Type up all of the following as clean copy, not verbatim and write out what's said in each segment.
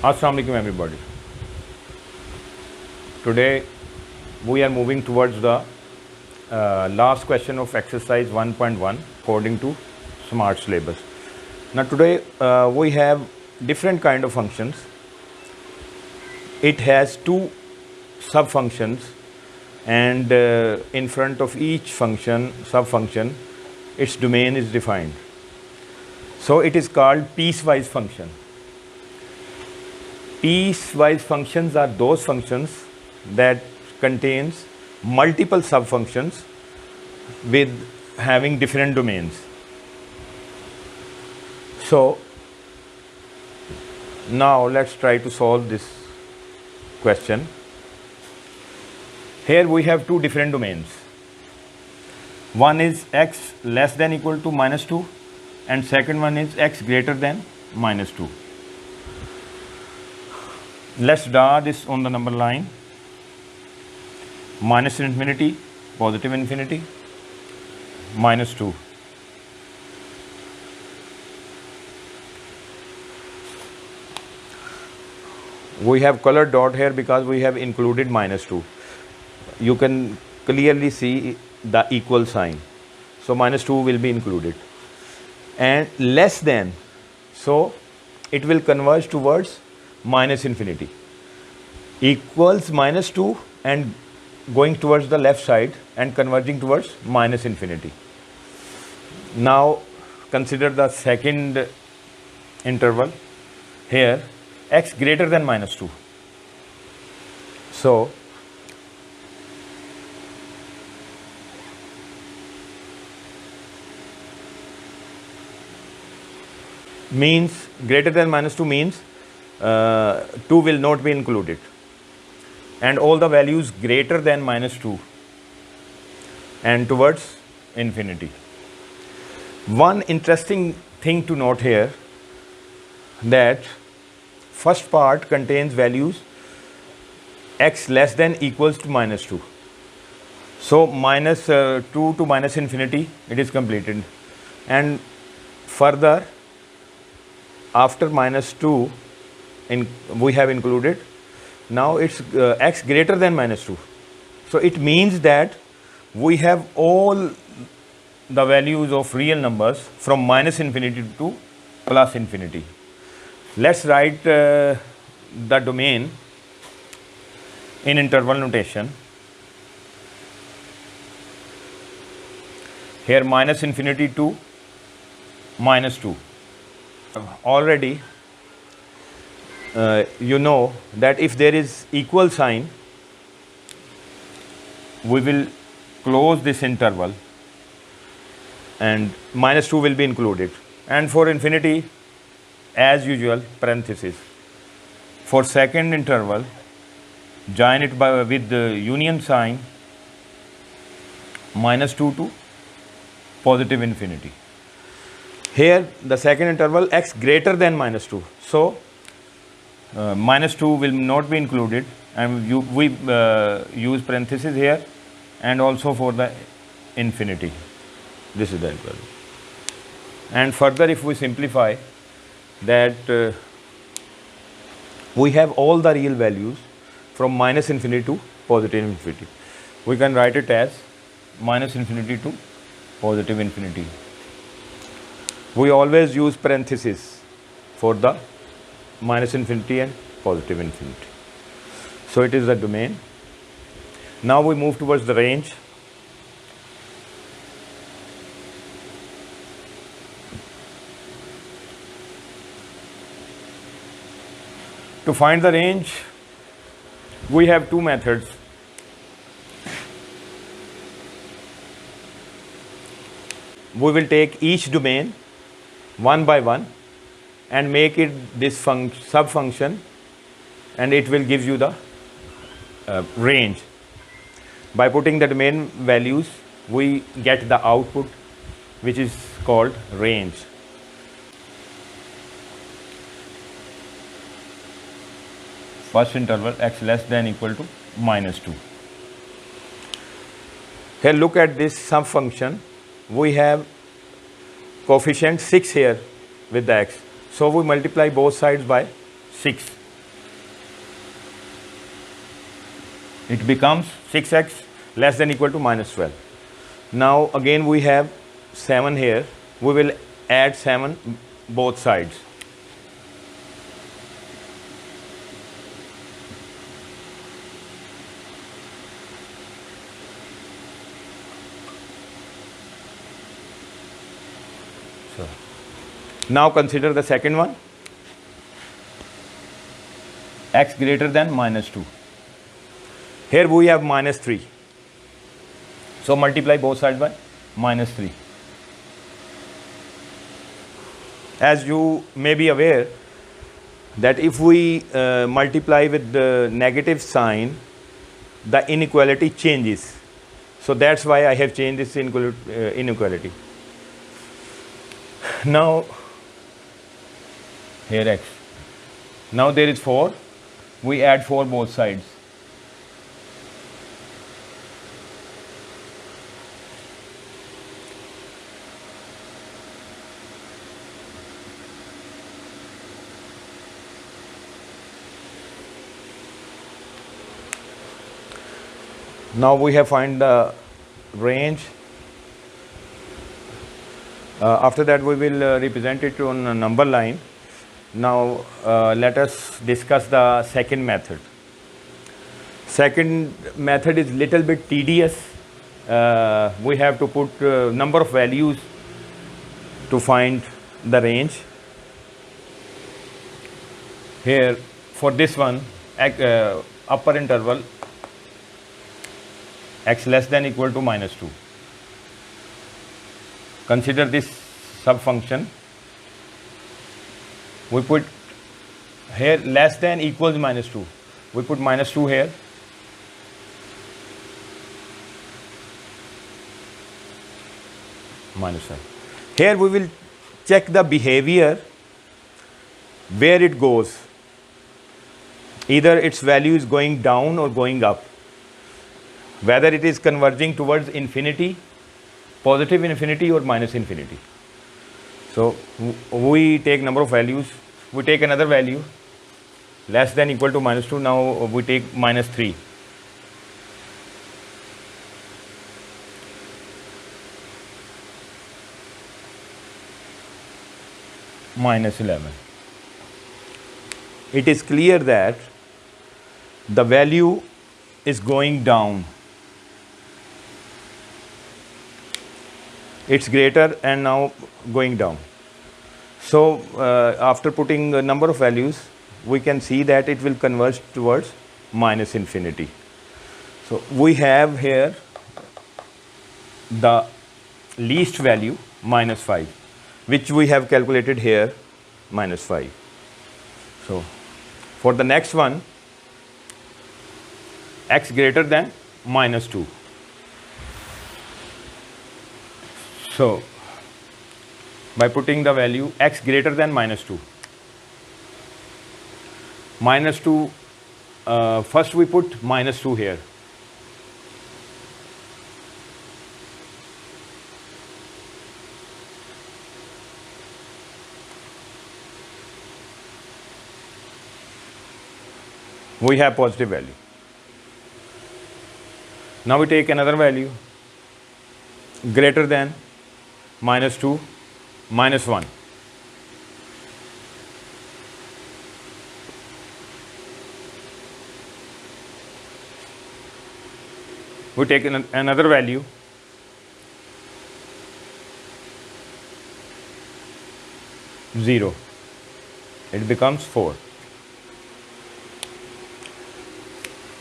Assalamu alaikum everybody. Today we are moving towards the last question of exercise 1.1 according to smart syllabus. Now today we have different kind of functions. It has two sub functions and in front of each function sub function its domain is defined. So it is called piecewise function. Piecewise functions are those functions that contains multiple sub functions with having different domains. So now let's try to solve this question. Here we have two different domains. One is x less than equal to minus 2 and second one is x greater than minus 2. Let's draw this on the number line. Minus infinity, positive infinity, minus 2. We have colored dot here because we have included minus 2. You can clearly see the equal sign. So minus 2 will be included. And less than, so it will converge towards minus infinity. Equals minus 2 and going towards the left side and converging towards minus infinity. Now consider the second interval here, x greater than minus 2. So means greater than minus 2 means 2 will not be included and all the values greater than minus 2 and towards infinity. One interesting thing to note here that first part contains values x less than equals to minus 2. So minus 2 to minus infinity it is completed, and further after minus 2 we have included now it's x greater than minus 2. So it means that we have all the values of real numbers from minus infinity to plus infinity. Let's write the domain in interval notation. Here minus infinity to minus 2. Already you know that if there is equal sign we will close this interval and minus 2 will be included, and for infinity as usual parenthesis. For second interval join it with the union sign minus 2 to positive infinity. Here the second interval x greater than minus 2. So minus 2 will not be included and we use parenthesis here and also for the infinity. This is the interval. And further if we simplify that we have all the real values from minus infinity to positive infinity. We can write it as minus infinity to positive infinity. We always use parenthesis for the minus infinity and positive infinity. So it is the domain. Now we move towards the range. To find the range, we have two methods. We will take each domain one by one and make it this sub function, and it will give you the range. By putting the domain values we get the output which is called range. First interval x less than equal to minus 2. Here look at this sub function. We have coefficient 6 here with the x. So we multiply both sides by 6 it becomes 6x less than equal to minus 12. Now again we have 7 here, we will add 7 both sides. So now consider the second one, x greater than minus 2. Here we have minus 3. So multiply both sides by minus 3. As you may be aware that if we multiply with the negative sign, the inequality changes. So that's why I have changed this inequality. Now here x. Now there is 4. We add 4 both sides. Now we have find the range. After that we will represent it on a number line. Now let us discuss the second method. Second method is little bit tedious. We have to put number of values to find the range. Here for this one, upper interval x less than equal to minus 2. Consider this subfunction. We put here less than equals minus 2. We put minus 2 here. Minus 1. Here we will check the behavior where it goes. Either its value is going down or going up. Whether it is converging towards infinity, positive infinity or minus infinity. So we take number of values, we take another value less than equal to minus 2, now we take minus 3. Minus 11. It is clear that the value is going down. It's greater and now going down. So after putting a number of values, we can see that it will converge towards minus infinity. So we have here the least value minus 5, which we have calculated here minus 5. So for the next one, x greater than minus 2. So by putting the value x greater than minus 2. Minus 2, first we put minus 2 here. We have positive value. Now we take another value greater than minus 2, minus 1. We take another value zero. It becomes 4.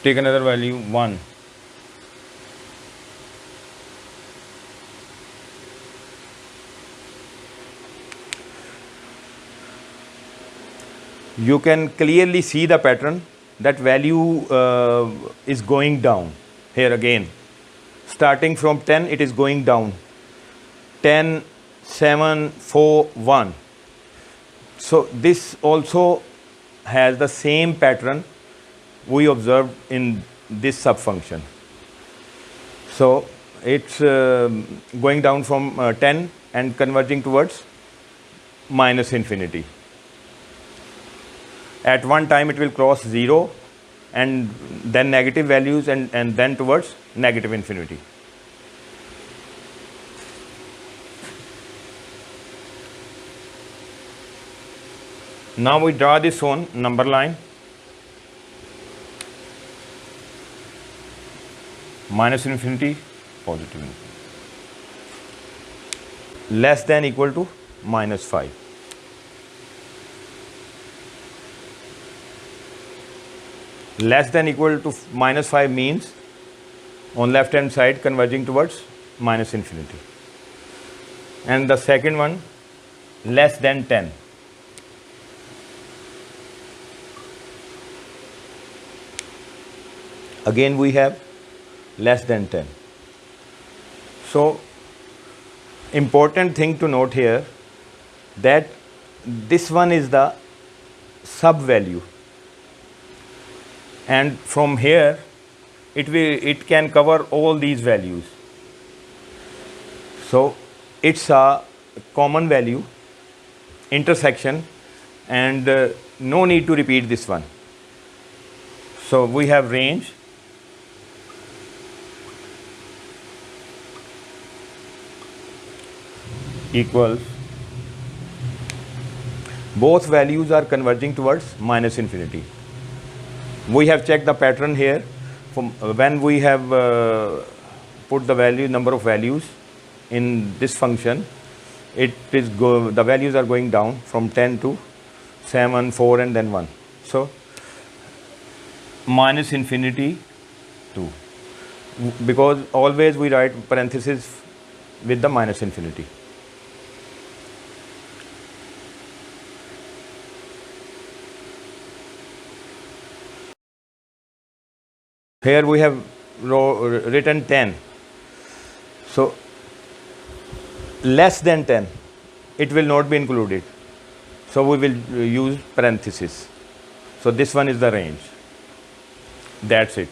Take another value 1. You can clearly see the pattern. That value is going down. Here again, starting from 10, it is going down. 10, 7, 4, 1. So this also has the same pattern we observed in this subfunction. So it's going down from 10 and converging towards minus infinity. At one time it will cross 0 and then negative values, and then towards negative infinity. Now we draw this on number line, minus infinity, positive infinity, less than equal to minus 5. Less than equal to minus 5 means on left hand side converging towards minus infinity. And the second one, less than 10. Again we have less than 10. So important thing to note here, that this one is the sub value, and from here it can cover all these values. So it's a common value, intersection, and no need to repeat this one. So we have range equals, both values are converging towards minus infinity. We have checked the pattern here. From when we have put the value, number of values in this function, the values are going down from 10 to 7, 4, and then 1. So minus infinity 2, because always we write parenthesis with the minus infinity. Here we have written 10. So less than 10, it will not be included. So we will use parenthesis. So this one is the range. That's it.